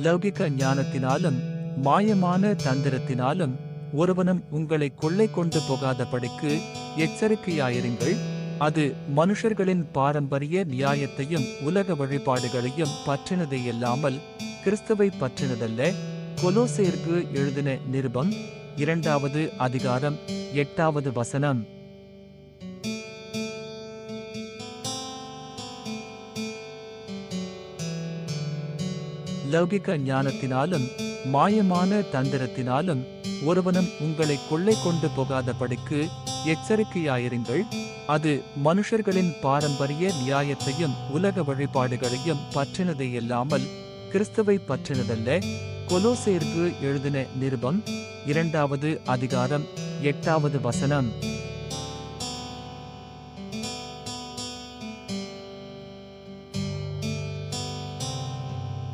லௌகிக ஞானத்தினாலும் மாயமான தந்திரத்தினாலும் ஒருவனும் உங்களை கொள்ளை கொண்டு போகாதபடிக்கு எச்சரிக்கையாயிருங்கள். அது மனுஷர்களின் பாரம்பரிய நியாயத்தையும் உலக வழிபாடுகளையும் பற்றினதேயல்லாமல் கிறிஸ்துவை பற்றினதல்ல. கொலோசேயருக்கு எழுதின நிருபம் 2வது அதிகாரம் 8வது வசனம். லௌகிக ஞானத்தினாலும் மாயமான தந்திரத்தினாலும் ஒருவனும் உங்களை கொள்ளை கொண்டு போகாதபடிக்கு எச்சரிக்கையாயிருங்கள். அது மனுஷர்களின் பாரம்பரிய நியாயத்தையும் உலக வழிபாடுகளையும் பற்றினதேயல்லாமல் கிறிஸ்துவை பற்றினதல்ல. கொலோசேயருக்கு எழுதின நிருபம் 2வது அதிகாரம் 8வது வசனம்.